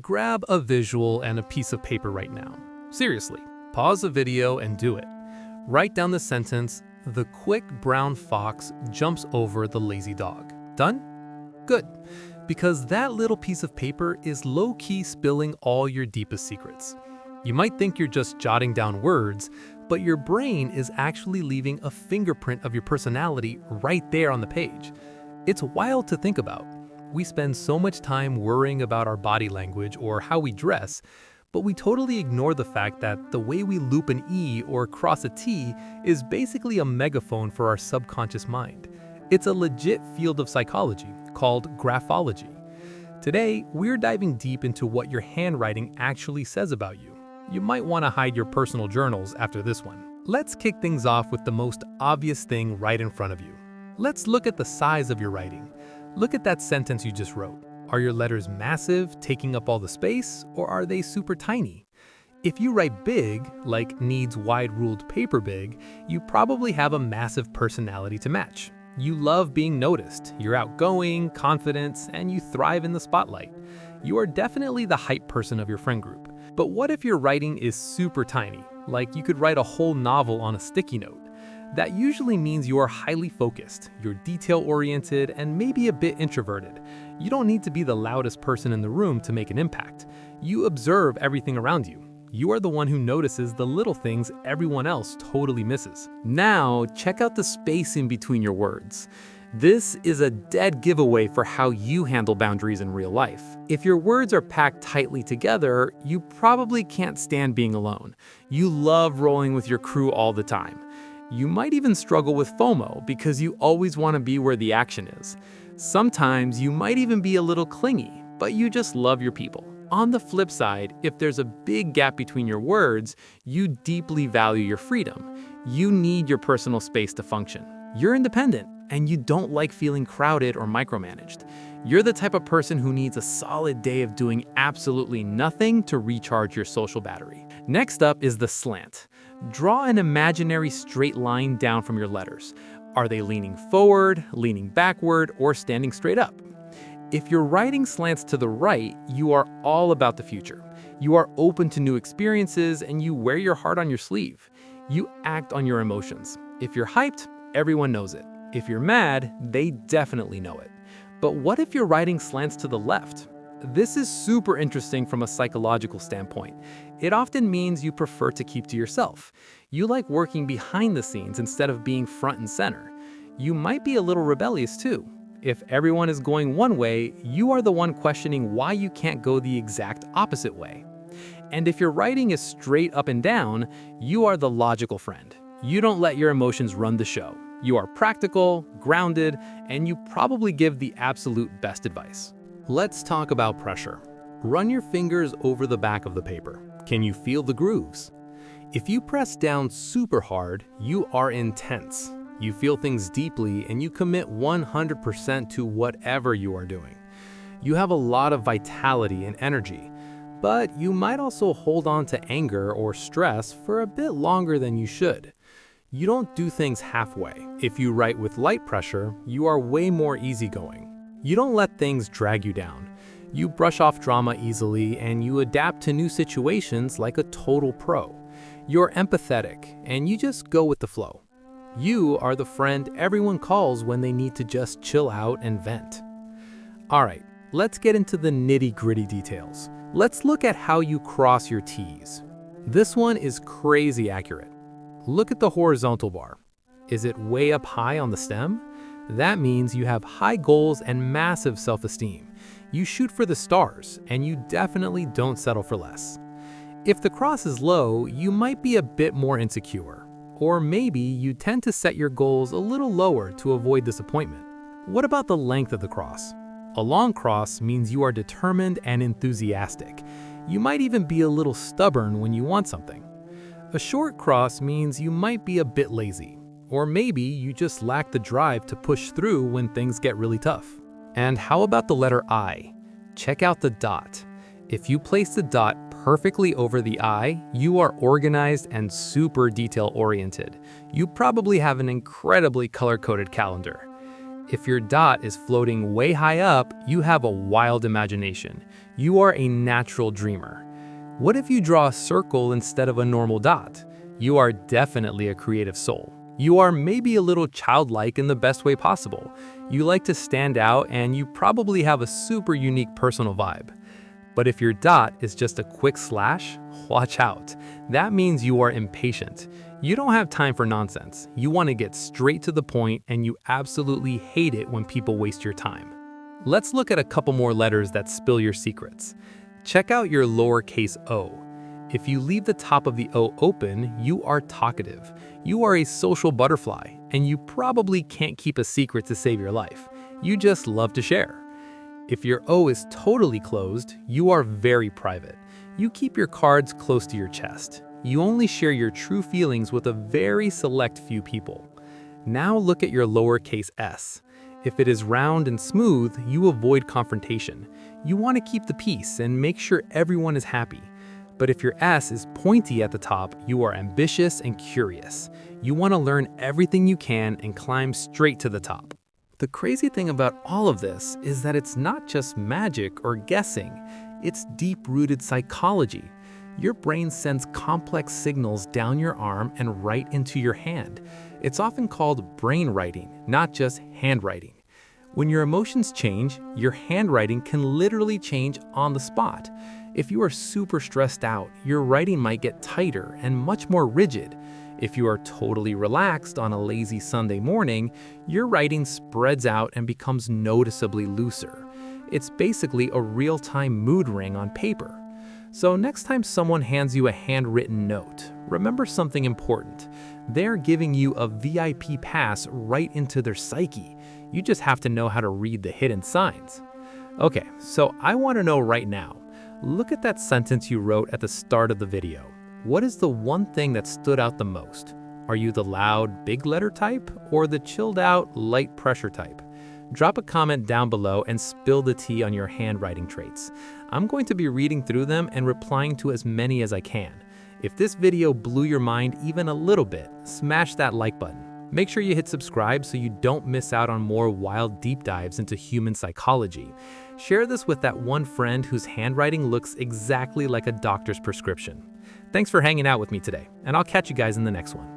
grab a visual and a piece of paper right now. Seriously, pause the video and do it. Write down the sentence, "The quick brown fox jumps over the lazy dog." Done? Good. Because that little piece of paper is low-key spilling all your deepest secrets. You might think you're just jotting down words, but your brain is actually leaving a fingerprint of your personality right there on the page. It's wild to think about. We spend so much time worrying about our body language or how we dress, but we totally ignore the fact that the way we loop an E or cross a T is basically a megaphone for our subconscious mind. It's a legit field of psychology called graphology. Today, we're diving deep into what your handwriting actually says about you. You might want to hide your personal journals after this one. Let's kick things off with the most obvious thing right in front of you. Let's look at the size of your writing. Look at that sentence you just wrote. Are your letters massive, taking up all the space, or are they super tiny? If you write big, like needs wide-ruled paper big, you probably have a massive personality to match. You love being noticed, you're outgoing, confident, and you thrive in the spotlight. You are definitely the hype person of your friend group. But what if your writing is super tiny, like you could write a whole novel on a sticky note? That usually means you are highly focused, you're detail-oriented, and maybe a bit introverted. You don't need to be the loudest person in the room to make an impact. You observe everything around you. You are the one who notices the little things everyone else totally misses. Now, check out the space in between your words. This is a dead giveaway for how you handle boundaries in real life. If your words are packed tightly together, you probably can't stand being alone. You love rolling with your crew all the time. You might even struggle with FOMO because you always want to be where the action is. Sometimes you might even be a little clingy, but you just love your people. On the flip side, if there's a big gap between your words, you deeply value your freedom. You need your personal space to function. You're independent, and you don't like feeling crowded or micromanaged. You're the type of person who needs a solid day of doing absolutely nothing to recharge your social battery. Next up is the slant. Draw an imaginary straight line down from your letters. Are they leaning forward, leaning backward, or standing straight up? If your writing slants to the right, you are all about the future. You are open to new experiences and you wear your heart on your sleeve. You act on your emotions. If you're hyped, everyone knows it. If you're mad, they definitely know it. But what if your writing slants to the left? This is super interesting from a psychological standpoint. It often means you prefer to keep to yourself. You like working behind the scenes instead of being front and center. You might be a little rebellious too. If everyone is going one way, you are the one questioning why you can't go the exact opposite way. And if your writing is straight up and down, you are the logical friend. You don't let your emotions run the show. You are practical, grounded, and you probably give the absolute best advice. Let's talk about pressure. Run your fingers over the back of the paper. Can you feel the grooves? If you press down super hard, you are intense. You feel things deeply and you commit 100% to whatever you are doing. You have a lot of vitality and energy, but you might also hold on to anger or stress for a bit longer than you should. You don't do things halfway. If you write with light pressure, you are way more easygoing. You don't let things drag you down. You brush off drama easily and you adapt to new situations like a total pro. You're empathetic and you just go with the flow. You are the friend everyone calls when they need to just chill out and vent. All right, let's get into the nitty-gritty details. Let's look at how you cross your T's. This one is crazy accurate. Look at the horizontal bar. Is it way up high on the stem? That means you have high goals and massive self-esteem. You shoot for the stars, and you definitely don't settle for less. If the cross is low, you might be a bit more insecure. Or maybe you tend to set your goals a little lower to avoid disappointment. What about the length of the cross? A long cross means you are determined and enthusiastic. You might even be a little stubborn when you want something. A short cross means you might be a bit lazy. Or maybe you just lack the drive to push through when things get really tough. And how about the letter I? Check out the dot. If you place the dot perfectly over the I, you are organized and super detail-oriented. You probably have an incredibly color-coded calendar. If your dot is floating way high up, you have a wild imagination. You are a natural dreamer. What if you draw a circle instead of a normal dot? You are definitely a creative soul. You are maybe a little childlike in the best way possible. You like to stand out and you probably have a super unique personal vibe. But if your dot is just a quick slash, watch out. That means you are impatient. You don't have time for nonsense. You want to get straight to the point and you absolutely hate it when people waste your time. Let's look at a couple more letters that spill your secrets. Check out your lowercase o. If you leave the top of the O open, you are talkative. You are a social butterfly, and you probably can't keep a secret to save your life. You just love to share. If your O is totally closed, you are very private. You keep your cards close to your chest. You only share your true feelings with a very select few people. Now look at your lowercase s. If it is round and smooth, you avoid confrontation. You want to keep the peace and make sure everyone is happy. But if your S is pointy at the top, you are ambitious and curious. You want to learn everything you can and climb straight to the top. The crazy thing about all of this is that it's not just magic or guessing, it's deep-rooted psychology. Your brain sends complex signals down your arm and right into your hand. It's often called brain writing, not just handwriting. When your emotions change, your handwriting can literally change on the spot. If you are super stressed out, your writing might get tighter and much more rigid. If you are totally relaxed on a lazy Sunday morning, your writing spreads out and becomes noticeably looser. It's basically a real-time mood ring on paper. So next time someone hands you a handwritten note, remember something important. They're giving you a VIP pass right into their psyche. You just have to know how to read the hidden signs. Okay, so I want to know right now, look at that sentence you wrote at the start of the video. What is the one thing that stood out the most? Are you the loud, big letter type or the chilled out, light pressure type? Drop a comment down below and spill the tea on your handwriting traits. I'm going to be reading through them and replying to as many as I can. If this video blew your mind even a little bit, smash that like button. Make sure you hit subscribe so you don't miss out on more wild deep dives into human psychology. Share this with that one friend whose handwriting looks exactly like a doctor's prescription. Thanks for hanging out with me today, and I'll catch you guys in the next one.